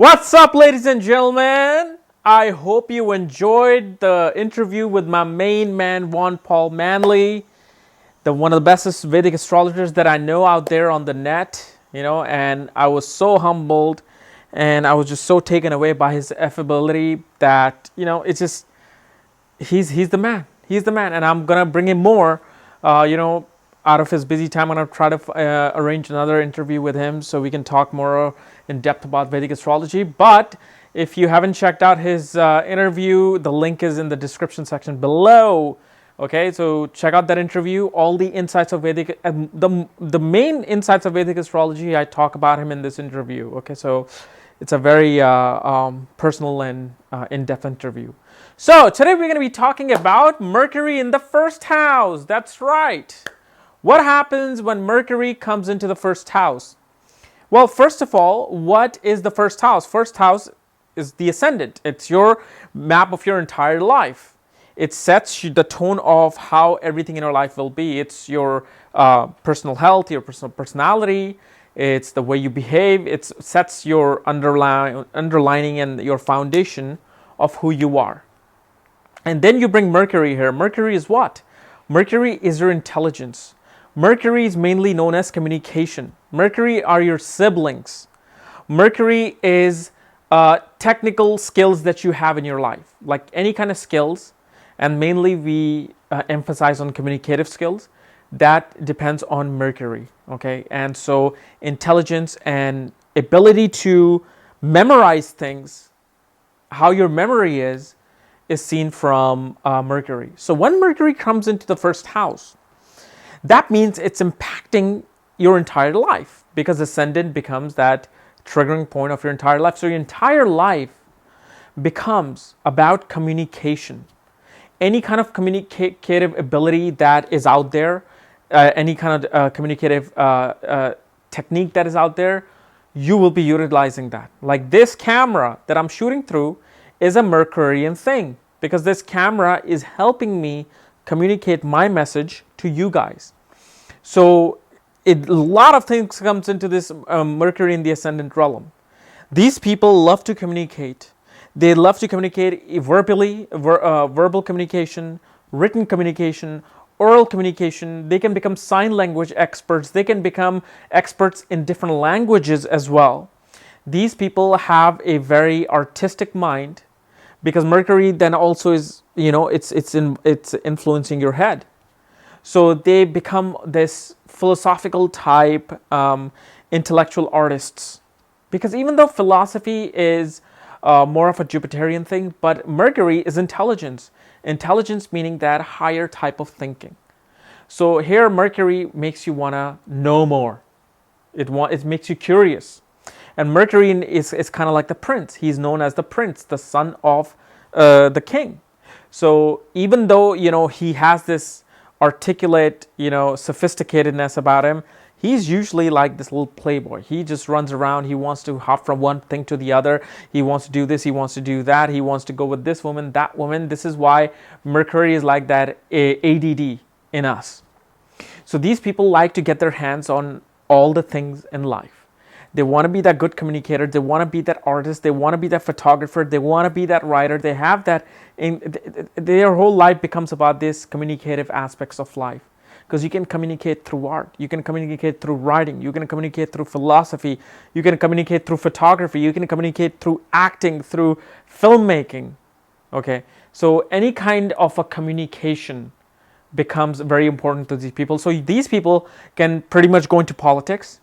What's up, ladies and gentlemen? I hope you enjoyed the interview with my main man, Juan Paul Manley, one of the bestest Vedic astrologers that I know out there on the net. And I was so humbled, and I was just so taken away by his affability that it's just he's the man. He's the man, and I'm gonna bring him more. Out of his busy time, I'm gonna try to arrange another interview with him so we can talk more in depth about Vedic astrology. But if you haven't checked out his interview, the link is in the description section below. Okay, so check out that interview. All the insights of Vedic, the main insights of Vedic astrology, I talk about him in this interview. Okay, so it's a very personal and in-depth interview. So today we're going to be talking about Mercury in the first house. That's right. What happens when Mercury comes into the first house? Well, first of all, what is the first house? First house is the ascendant. It's your map of your entire life. It sets the tone of how everything in your life will be. It's your personal health, your personal personality. It's the way you behave. It sets your underlining and your foundation of who you are. And then you bring Mercury here. Mercury is what? Mercury is your intelligence. Mercury is mainly known as communication. Mercury are your siblings. Mercury is technical skills that you have in your life, like any kind of skills, and mainly we emphasize on communicative skills. That depends on Mercury, okay? And so intelligence and ability to memorize things, how your memory is seen from Mercury. So when Mercury comes into the first house, that means it's impacting your entire life, because ascendant becomes that triggering point of your entire life. So your entire life becomes about communication. Any kind of communicative ability that is out there, any kind of communicative technique that is out there, you will be utilizing that. Like this camera that I'm shooting through is a Mercurian thing, because this camera is helping me communicate my message to you guys. So a lot of things comes into this Mercury in the ascendant realm. These people love to communicate. They love to communicate verbally, verbal communication, written communication, oral communication. They can become sign language experts. They can become experts in different languages as well. These people have a very artistic mind, because Mercury then also is, it's influencing your head. So they become this philosophical type intellectual artists, because even though philosophy is more of a Jupiterian thing, but Mercury is intelligence. Intelligence meaning that higher type of thinking. So here Mercury makes you want to know more. It makes you curious. And Mercury is kind of like the prince. He's known as the prince, the son of the king. So even though, he has this articulate, sophisticatedness about him, he's usually like this little playboy. He just runs around. He wants to hop from one thing to the other. He wants to do this. He wants to do that. He wants to go with this woman, that woman. This is why Mercury is like that ADD in us. So these people like to get their hands on all the things in life. They want to be that good communicator. They want to be that artist. They want to be that photographer. They want to be that writer. They have that. Their whole life becomes about these communicative aspects of life. Because you can communicate through art. You can communicate through writing. You can communicate through philosophy. You can communicate through photography. You can communicate through acting, through filmmaking. Okay. So any kind of a communication becomes very important to these people. So these people can pretty much go into politics,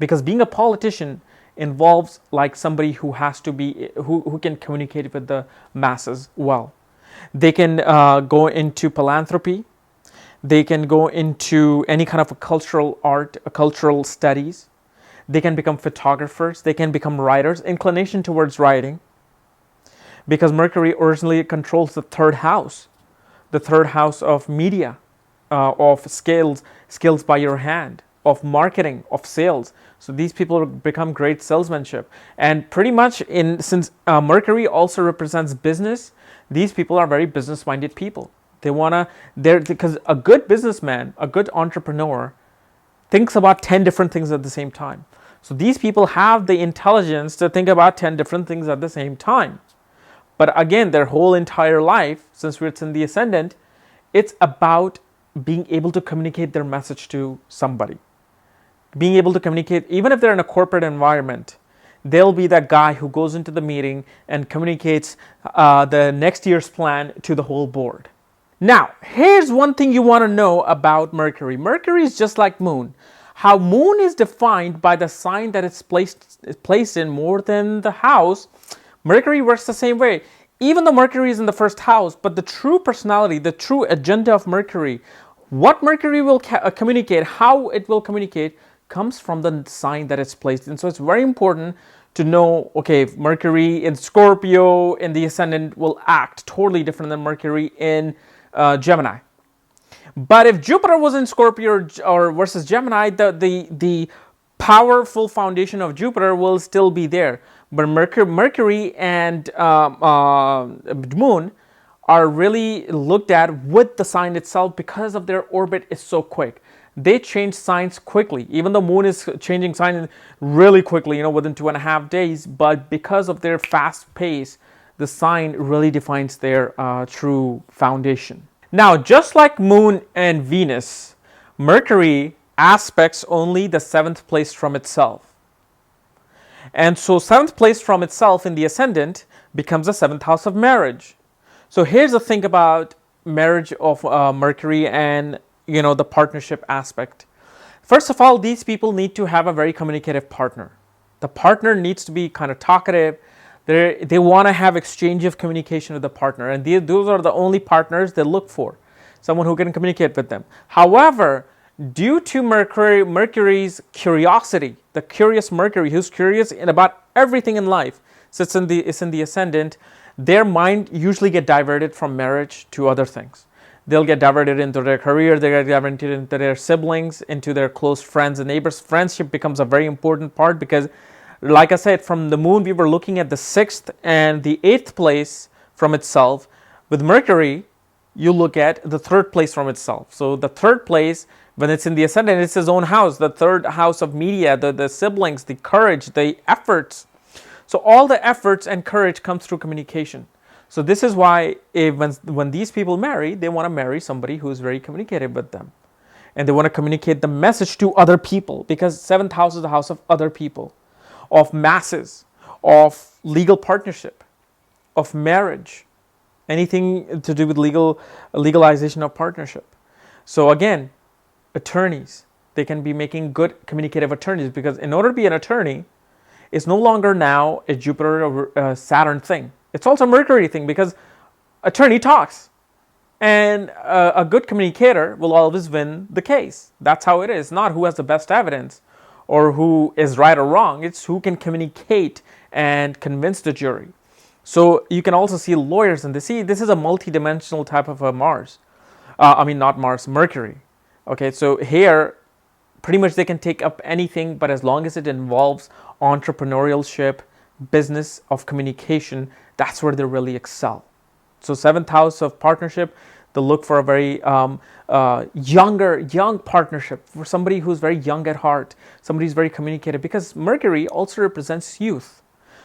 because being a politician involves like somebody who has to be, who can communicate with the masses well. They can go into philanthropy. They can go into any kind of a cultural art, cultural studies. They can become photographers. They can become writers. Inclination towards writing, because Mercury originally controls the third house of media, of skills by your hand, of marketing, of sales. So these people become great salesmanship. And pretty much since Mercury also represents business, these people are very business-minded people. Because a good businessman, a good entrepreneur thinks about 10 different things at the same time. So these people have the intelligence to think about 10 different things at the same time. But again, their whole entire life, since it's in the ascendant, it's about being able to communicate their message to somebody. Being able to communicate, even if they're in a corporate environment, they'll be that guy who goes into the meeting and communicates the next year's plan to the whole board. Now, here's one thing you want to know about Mercury. Mercury is just like Moon. How Moon is defined by the sign that it's placed in more than the house, Mercury works the same way. Even though Mercury is in the first house, but the true personality, the true agenda of Mercury, what Mercury will communicate, how it will communicate, comes from the sign that it's placed in. So it's very important to know, okay, if Mercury in Scorpio in the ascendant will act totally different than Mercury in Gemini. But if Jupiter was in Scorpio or versus Gemini, the powerful foundation of Jupiter will still be there. But Mercury and Moon are really looked at with the sign itself because of their orbit is so quick. They change signs quickly, even though Moon is changing signs really quickly, within 2.5 days. But because of their fast pace, the sign really defines their true foundation. Now, just like Moon and Venus, Mercury aspects only the 7th place from itself. And so 7th place from itself in the ascendant becomes the 7th house of marriage. So here's the thing about marriage of Mercury and, the partnership aspect. First of all, these people need to have a very communicative partner. The partner needs to be kind of talkative. They want to have exchange of communication with the partner, and those are the only partners they look for, someone who can communicate with them. However, due to Mercury's curiosity, the curious Mercury, who's curious about everything in life, sits in the ascendant, their mind usually get diverted from marriage to other things. They'll get diverted into their career, they get diverted into their siblings, into their close friends and neighbors. Friendship becomes a very important part because, like I said, from the Moon, we were looking at the 6th and the 8th place from itself. With Mercury, you look at the 3rd place from itself. So the 3rd place, when it's in the ascendant, it's his own house, the 3rd house of media, the siblings, the courage, the efforts. So all the efforts and courage comes through communication. So this is why when these people marry, they want to marry somebody who's very communicative with them. And they want to communicate the message to other people, because 7th house is the house of other people, of masses, of legal partnership, of marriage, anything to do with legalization of partnership. So again, attorneys, they can be making good communicative attorneys, because in order to be an attorney, it's no longer now a Jupiter or Saturn thing. It's also a Mercury thing, because attorney talks, and a good communicator will always win the case. That's how it is. Not who has the best evidence or who is right or wrong. It's who can communicate and convince the jury. So you can also see lawyers in this. See, this is a multi-dimensional type of a Mercury. Okay, so here, pretty much they can take up anything, but as long as it involves entrepreneurship, business of communication, that's where they really excel. So 7th house of partnership, they look for a very young partnership, for somebody who's very young at heart, somebody who's very communicative, because Mercury also represents youth.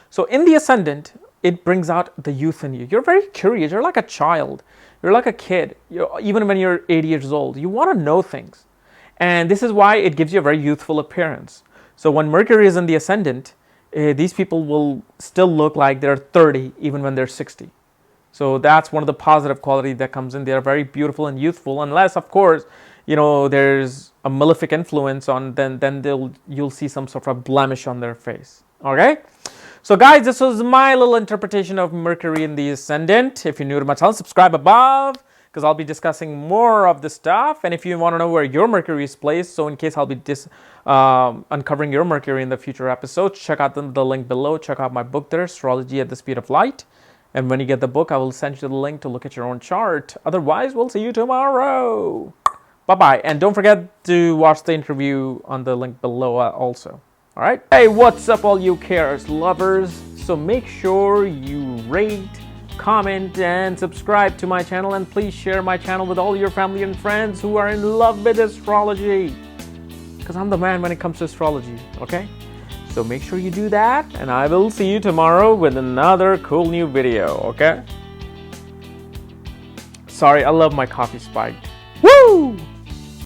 So in the ascendant, it brings out the youth in you. You're very curious. You're like a child. You're like a kid. Even when you're 80 years old, you want to know things. And this is why it gives you a very youthful appearance. So when Mercury is in the ascendant, these people will still look like they're 30 even when they're 60. So that's one of the positive qualities that comes in. They're very beautiful and youthful, unless, of course, there's a malefic influence on, then you'll see some sort of blemish on their face. Okay? So guys, this was my little interpretation of Mercury in the ascendant. If you're new to my channel, subscribe above, because I'll be discussing more of this stuff. And if you want to know where your Mercury is placed, so in case I'll be uncovering your Mercury in the future episodes, check out the link below. Check out my book there, Astrology at the Speed of Light. And when you get the book, I will send you the link to look at your own chart. Otherwise, we'll see you tomorrow. Bye-bye. And don't forget to watch the interview on the link below also. All right? Hey, what's up, all you Chaos lovers? So make sure you rate, comment, and subscribe to my channel. And please share my channel with all your family and friends who are in love with astrology, because I'm the man when it comes to astrology, okay? So make sure you do that, and I will see you tomorrow with another cool new video, okay? Sorry, I love my coffee spiked. Woo!